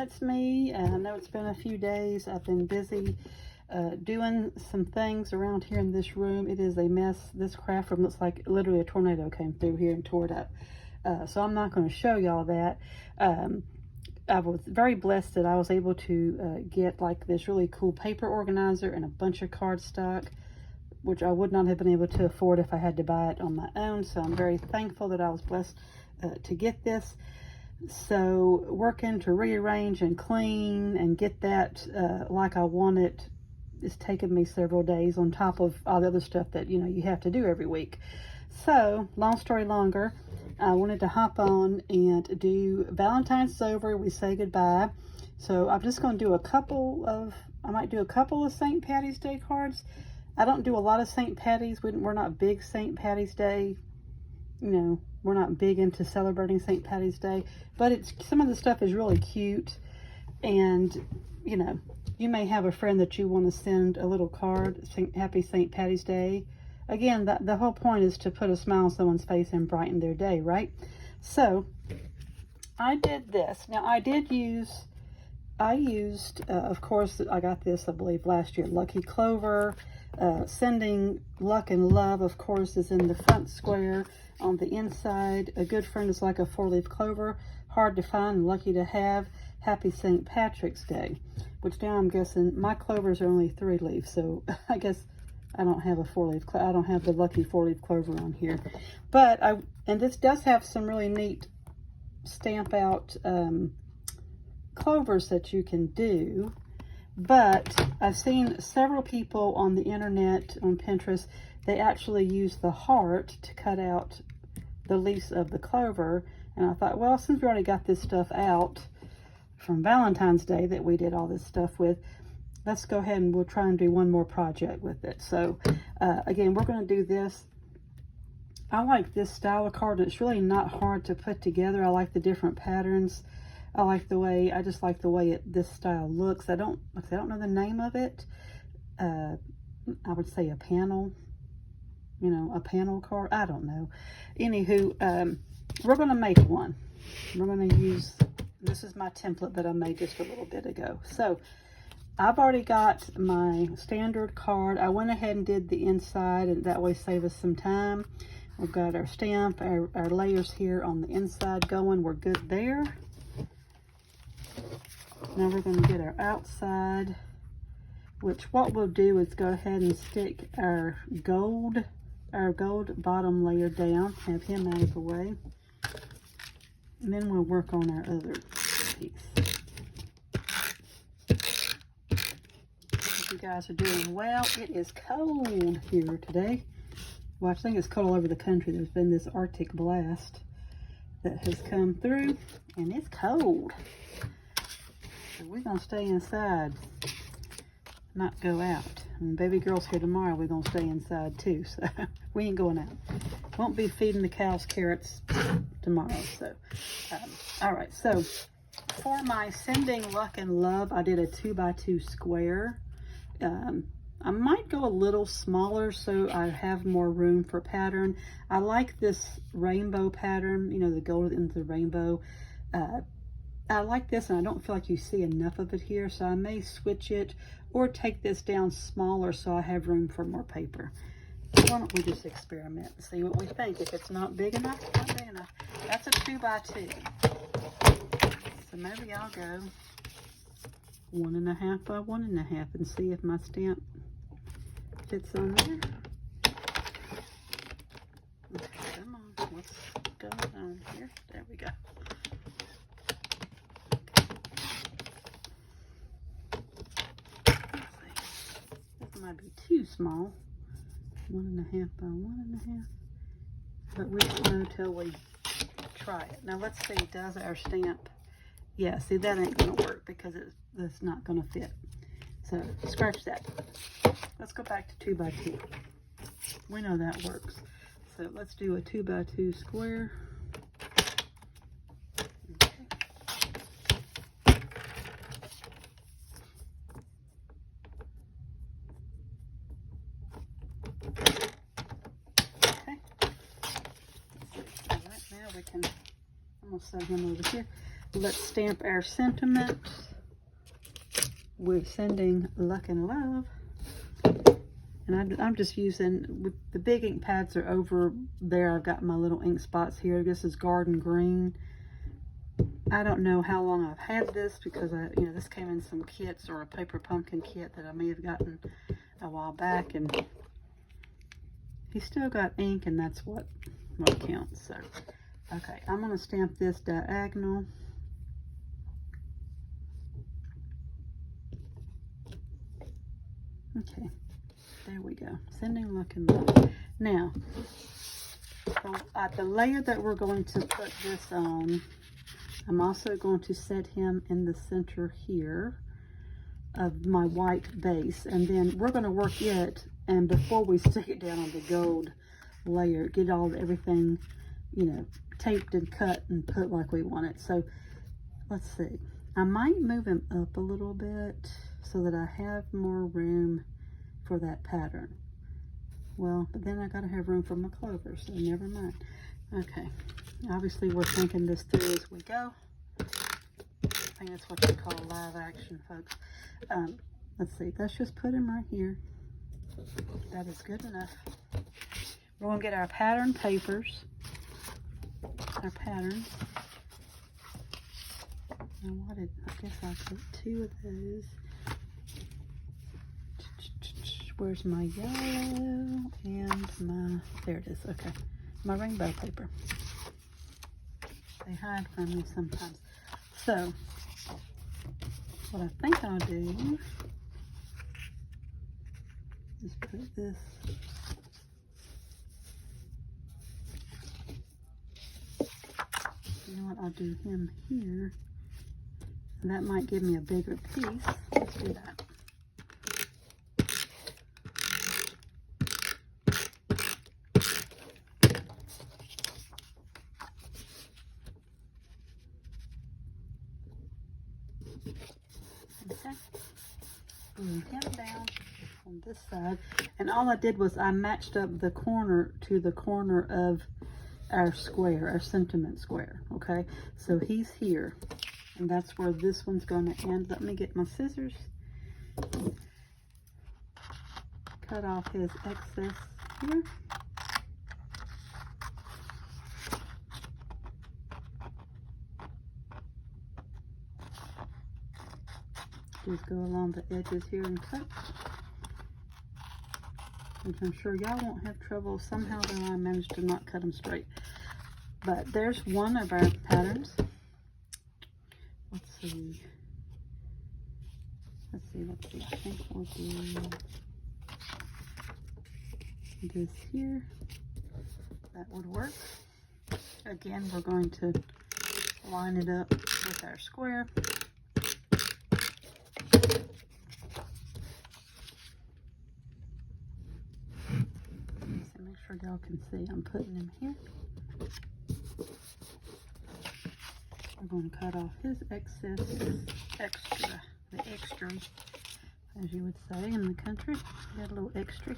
it's me. I know it's been a few days. I've been busy doing some things around here in this room. It is a mess. This craft room looks like literally a tornado came through here and tore it up. So I'm not going to show y'all that. I was very blessed that I was able to get like this really cool paper organizer and a bunch of cardstock, which I would not have been able to afford if I had to buy it on my own. So I'm very thankful that I was blessed to get this. So working to rearrange and clean and get that like I want it is taking me several days on top of all the other stuff that you have to do every week. So long story longer, I wanted to hop on and do Valentine's is over. We say goodbye. So I'm just going to do I might do a couple of St. Patty's Day cards. I don't do a lot of St. Patty's. We're not big St. Patty's Day. We're not big into celebrating St. Patty's Day, but some of the stuff is really cute. And, you may have a friend that you want to send a little card, Happy St. Patty's Day. Again, the whole point is to put a smile on someone's face and brighten their day, right? So I did this. Now I used, of course, I got this, I believe, last year, Lucky Clover. Sending luck and love, of course, is in the front square. On the inside, a good friend is like a 4-leaf clover, hard to find and lucky to have. Happy St. Patrick's Day, which now I'm guessing my clovers are only 3 leaves, so I guess I don't have a 4-leaf. I don't have the lucky 4-leaf clover on here, but and this does have some really neat stamp out clovers that you can do. But I've seen several people on the internet, on Pinterest, they actually use the heart to cut out the leaves of the clover. And I thought, well, since we already got this stuff out from Valentine's Day that we did all this stuff with, let's go ahead and we'll try and do one more project with it. So again, we're going to do this. I like this style of card. It's really not hard to put together. I like the different patterns. I just like the way this style looks. I don't know the name of it. I would say a panel, a panel card. I don't know. Anywho, we're going to make one. We're going to use, this is my template that I made just a little bit ago. So I've already got my standard card. I went ahead and did the inside, and that way save us some time. We've got our stamp, our layers here on the inside going. We're good there. Now we're going to get our outside, which what we'll do is go ahead and stick our gold bottom layer down, have him out of the way, and then we'll work on our other piece. Hope you guys are doing well. It is cold here today. Well, I think it's cold all over the country. There's been this Arctic blast that has come through, and it's cold. So we're going to stay inside, not go out. When baby girl's here tomorrow, we're going to stay inside too. So we ain't going out. Won't be feeding the cows carrots tomorrow. So, all right. So for my sending luck and love, I did a 2x2 square. I might go a little smaller so I have more room for pattern. I like this rainbow pattern, the gold into the rainbow. I like this, and I don't feel like you see enough of it here, so I may switch it or take this down smaller so I have room for more paper. Why don't we just experiment and see what we think? If it's not big enough, it's not big enough. That's a 2x2. So maybe I'll go 1.5 by 1.5 and see if my stamp fits on there. Okay, come on, what's going on here? There we go. Might be too small. 1.5 by 1.5. But we don't know till we try it. Now let's see, does our stamp? Yeah, see, that ain't gonna work because it's not gonna fit. So scratch that. Let's go back to 2x2. We know that works. So let's do a 2x2 square. I'm gonna set him over here. let's stamp our sentiment. We're sending luck and love. And I'm just using, with the big ink pads are over there. I've got my little ink spots here. This is Garden Green. I don't know how long I've had this because this came in some kits or a paper pumpkin kit that I may have gotten a while back, and he's still got ink, and that's what counts. So, okay, I'm going to stamp this diagonal. Okay, there we go. Sending luck and love. Now, the layer that we're going to put this on, I'm also going to set him in the center here of my white base, and then we're going to work it, and before we stick it down on the gold layer, get everything, taped and cut and put like we want it. So let's see, I might move him up a little bit so that I have more room for that pattern. Well, but then I gotta have room for my clover, so never mind. Okay, obviously we're thinking this through as we go. I think that's what you call live action, folks. Let's see, let's just put him right here. That is good enough. We're gonna get our pattern papers, our patterns. Now I guess I'll put 2 of those. Where's my yellow and there it is, okay. My rainbow paper. They hide from me sometimes. So, what I think I'll do is put this I'll do him here. And that might give me a bigger piece. Let's do that. Okay. Bring him down on this side. And all I did was I matched up the corner to the corner of our square, our sentiment square. Okay, so he's here, and that's where this one's going to end. Let me get my scissors, cut off his excess here. Just go along the edges here and cut. Which I'm sure y'all won't have trouble. Somehow though I managed to not cut them straight. But there's one of our patterns. Let's see. I think we'll do this here. That would work. Again, we're going to line it up with our square. Make sure y'all can see I'm putting him here. We're going to cut off his excess, the extra, as you would say in the country. Got a little extra.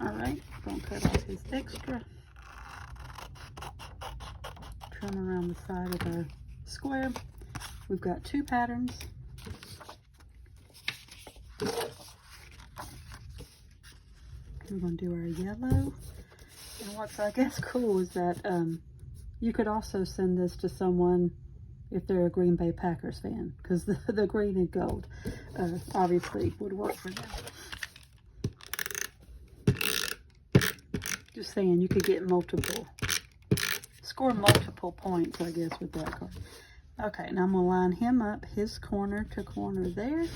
All right, we're going to cut off his extra. Trim around the side of our square. We've got 2 patterns. We're going to do our yellow. And what's, I guess, cool is that you could also send this to someone if they're a Green Bay Packers fan, because the green and gold obviously would work for them. Just saying, you could get score multiple points, I guess, with that card. Okay, now I'm going to line him up, his corner to corner there.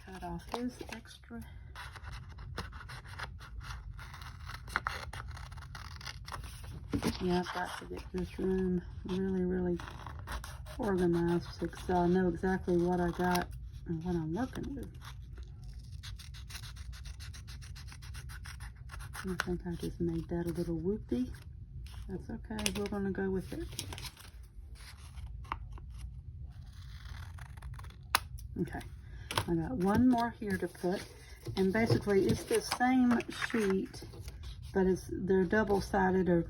Cut off his extra. Yeah, I've got to get this room really organized so I know exactly what I got and what I'm working with. I think I just made that a little whoopty. That's okay, we're going to go with it. Okay, I got one more here to put, and basically it's the same sheet but they're double-sided or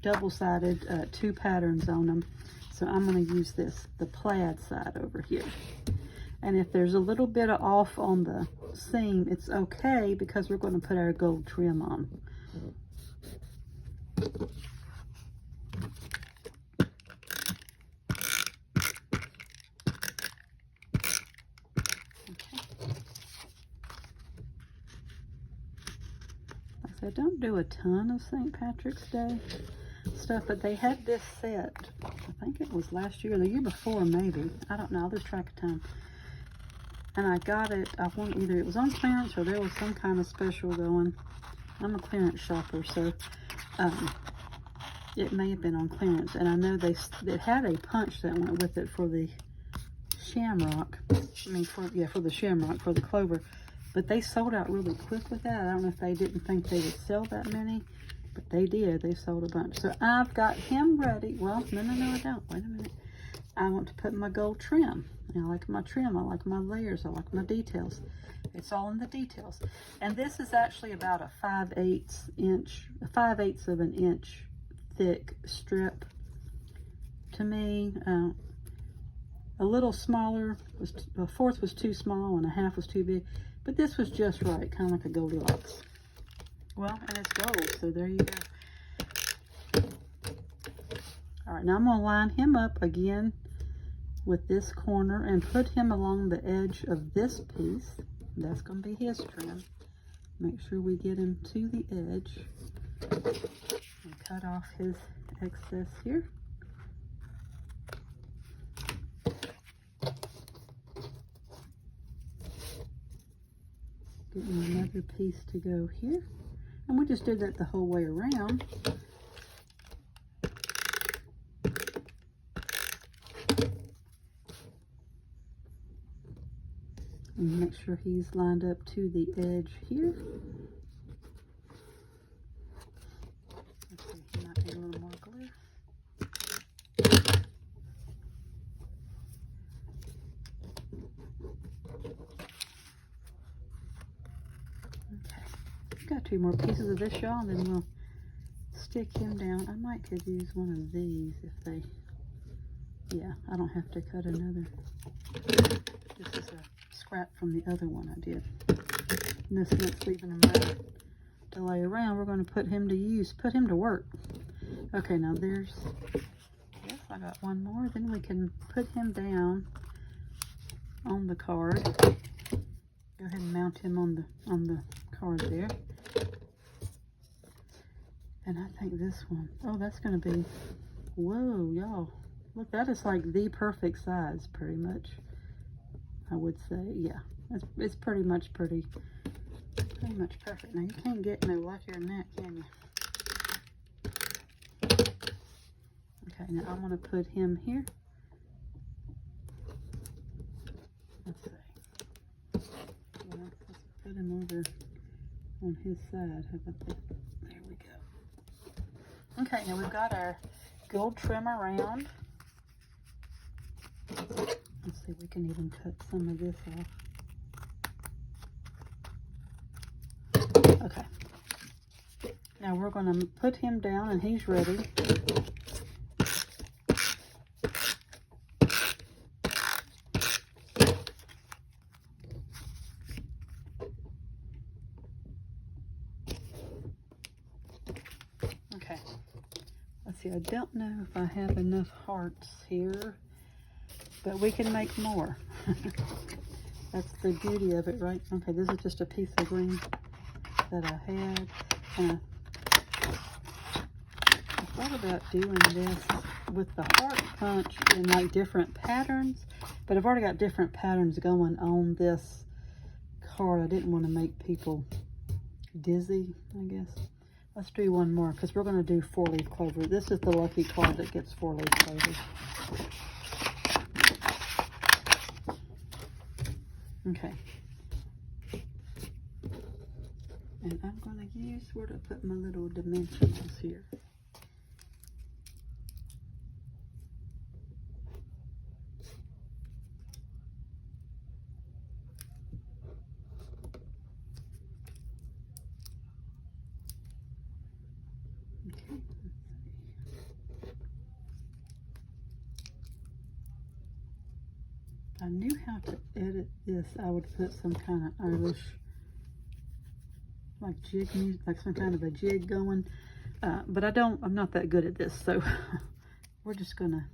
double-sided, 2 patterns on them. So I'm going to use the plaid side over here. And if there's a little bit of off on the seam, it's okay because we're going to put our gold trim on. I don't do a ton of St. Patrick's Day stuff, but they had this set. I think it was last year or the year before, maybe. I don't know. I'll lose track of time. And I got it. I want either it was on clearance or there was some kind of special going. I'm a clearance shopper, so it may have been on clearance. And I know it had a punch that went with it for the shamrock. I mean, for the shamrock, for the clover. But they sold out really quick with that. I don't know if they didn't think they would sell that many, but they did. They sold a bunch. So I've got him ready. Well, no, I don't. Wait a minute. I want to put my gold trim. I like my trim. I like my layers. I like my details. It's all in the details. And this is actually about a 5/8 of an inch thick strip. To me, a little smaller. A fourth was too small and a half was too big. But this was just right, kind of like a Goldilocks. Well, and it's gold, so there you go. All right, now I'm going to line him up again with this corner and put him along the edge of this piece. That's going to be his trim. Make sure we get him to the edge and cut off his excess here. Getting another piece to go here. And we just did that the whole way around. And make sure he's lined up to the edge here. Let's see, he might need a little more glue. Got 2 more pieces of this, y'all, and then we'll stick him down. I might could use one of these if they, yeah, I don't have to cut another. This is a scrap from the other one I did. And this one's leaving him right to lay around. We're going to put him to work. Okay, now there's, yes, I got one more. Then we can put him down on the card. Go ahead and mount him on the card there. And I think this one, oh, that's going to be, whoa, y'all. Look, that is like the perfect size, pretty much. I would say, yeah. It's pretty much perfect. Now, you can't get no luckier than that, can you? Okay, now I'm going to put him here. Let's see. Well, let's put him over on his side. How about that? There we go. Okay, now we've got our gold trim around. Let's see, we can even cut some of this off. Okay. Now we're going to put him down and he's ready. Okay. Let's see, I don't know if I have enough hearts here, but we can make more. That's the beauty of it, right? Okay, this is just a piece of green that I had. And I thought about doing this with the heart punch in like different patterns, but I've already got different patterns going on this card. I didn't want to make people dizzy, I guess. Let's do one more because we're going to do 4-leaf clover. This is the lucky card that gets 4-leaf clover. Okay. And I'm going to use where to put my little dimensionals here. I knew how to edit this, I would put some kind of Irish, like jig music, like some kind of a jig going. But I'm not that good at this, so we're just gonna,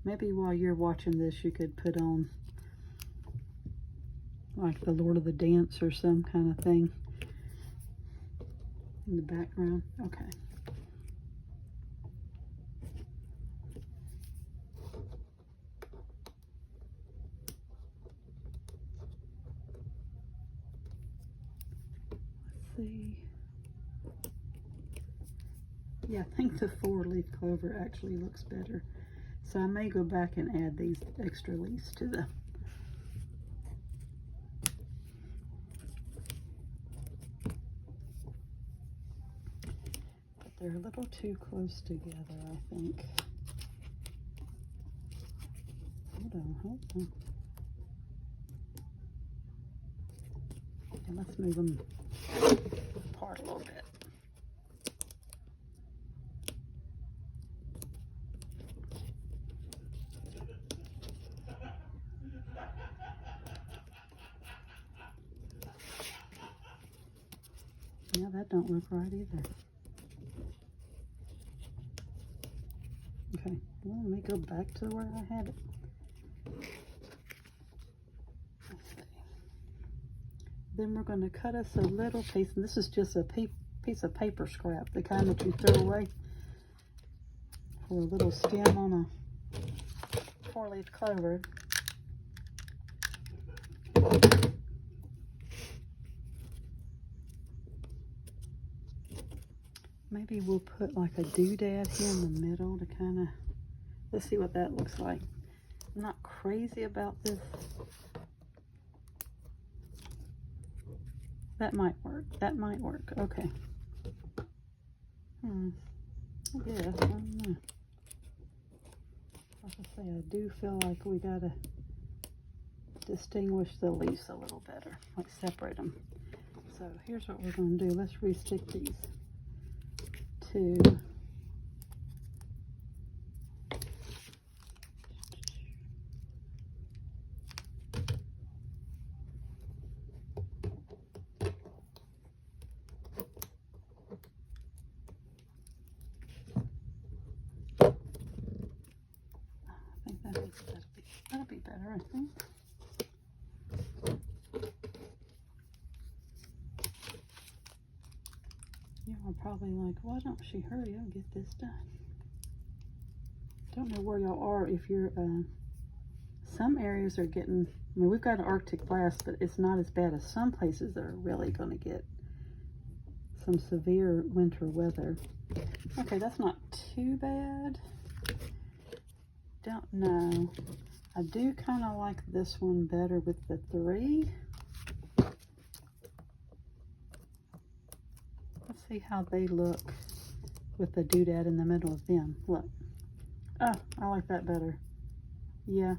maybe while you're watching this, you could put on like the Lord of the Dance or some kind of thing in the background. Okay. See. Yeah, I think the 4-leaf clover actually looks better. So I may go back and add these extra leaves to the... But they're a little too close together, I think. Hold on. Okay, let's move them apart a little bit. Yeah, that don't look right either. Okay, well, let me go back to where I had it. Let's see. Then we're going to cut us a little piece, and this is just a piece of paper scrap, the kind that you throw away for a little stem on a 4-leaf clover. Maybe we'll put like a doodad here in the middle to kind of, let's see what that looks like. I'm not crazy about this. That might work. That might work. Okay. Yeah, I don't know. Like I say, I do feel like we gotta distinguish the leaves a little better, like separate them. So here's what we're gonna do. Let's re-stick these two. I think that'll be better, I think. Y'all are probably like, why don't she hurry up and get this done? Don't know where y'all are if you're, some areas are getting, I mean, we've got an Arctic blast, but it's not as bad as some places that are really going to get some severe winter weather. Okay, that's not too bad. Don't know. I do kind of like this one better with the 3. Let's see how they look with the doodad in the middle of them. Look. Oh, I like that better. Yeah.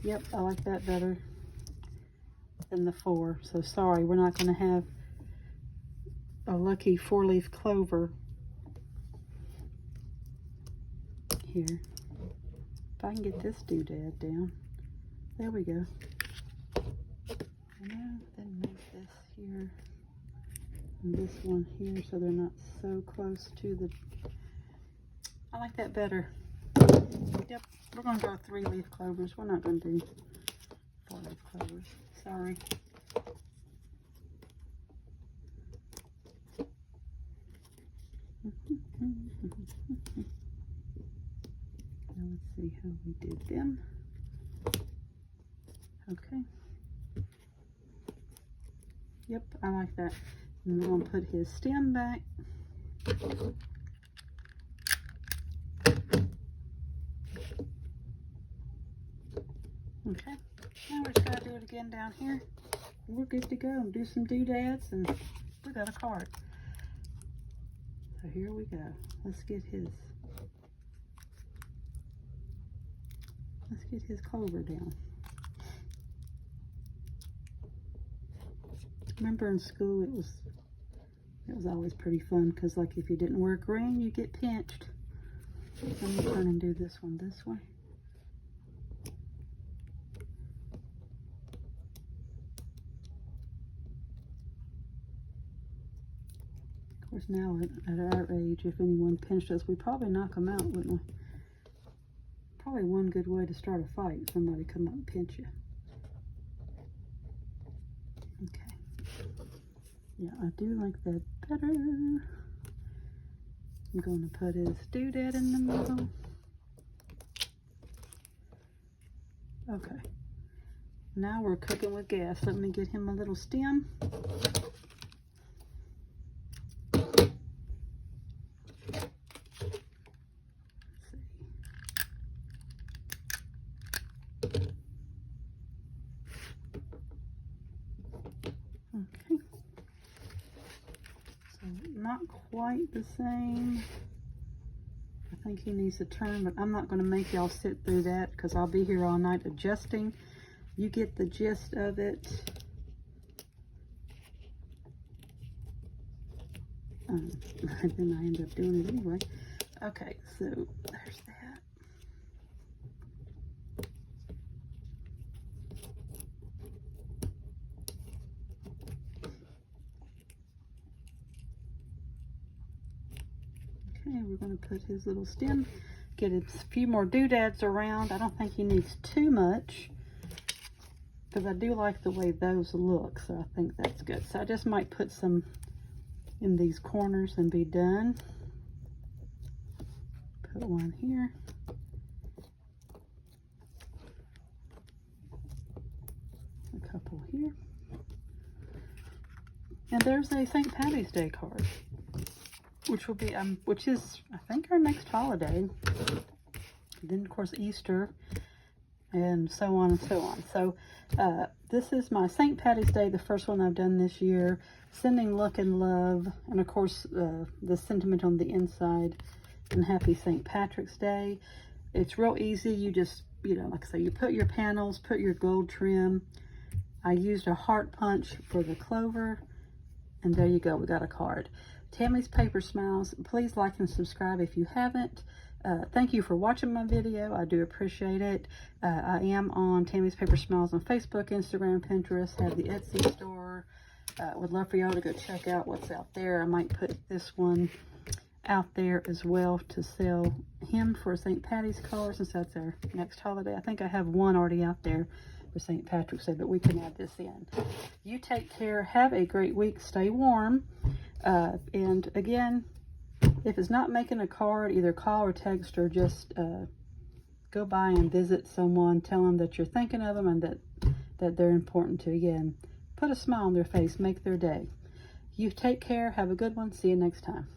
Yep, I like that better than the 4. So sorry, we're not going to have a lucky 4-leaf clover here. If I can get this doodad down. There we go. And then move this here and this one here so they're not so close to the... I like that better. Yep, we're going to go 3-leaf clovers. We're not going to do 4-leaf clovers. Sorry. Now let's see how we did them. Okay. Yep, I like that. And we're going to put his stem back. Okay. Now we're just going to do it again down here. We're good to go. Do some doodads and we got a card. So here we go. Let's get his clover down. Remember in school it was always pretty fun because like if you didn't wear green you get pinched. Let me turn and do this one this way. Of course, now at our age, if anyone pinched us, we'd probably knock them out, wouldn't we? Probably one good way to start a fight, somebody come up and pinch you. Okay. Yeah, I do like that better. I'm going to put his doodad in the middle. Okay. Now we're cooking with gas. Let me get him a little stem. Okay. So not quite the same. I think he needs to turn, but I'm not going to make y'all sit through that because I'll be here all night adjusting. You get the gist of it. And then I end up doing it anyway. Okay, so there's that. Okay, we're going to put his little stem, get a few more doodads around. I don't think he needs too much because I do like the way those look, so I think that's good. So I just might put some in these corners and be done. Put one here. A couple here. And there's a St. Patty's Day card, which will be which is I think our next holiday. Then of course Easter, and so on and so on. So this is my St. Patty's Day, the first one I've done this year. Sending luck and love, and of course the sentiment on the inside, and happy St. Patrick's Day. It's real easy. You just, you know, like I say, you put your panels, put your gold trim. I used a heart punch for the clover, and there you go, we got a card. Tammy's Paper Smiles. Please like and subscribe if you haven't. Thank you for watching my video. I do appreciate it. I am on Tammy's Paper Smiles on Facebook, Instagram, Pinterest, have the Etsy store. Would love for y'all to go check out what's out there. I might put this one out there as well to sell him for St. Patty's card, since that's our next holiday. I think I have one already out there for St. Patrick's Day, but we can add this in. You take care. Have a great week. Stay warm. And again, if it's not making a card, either call or text, or just go by and visit someone. Tell them that you're thinking of them and that they're important to you. Again, put a smile on their face. Make their day. You take care. Have a good one. See you next time.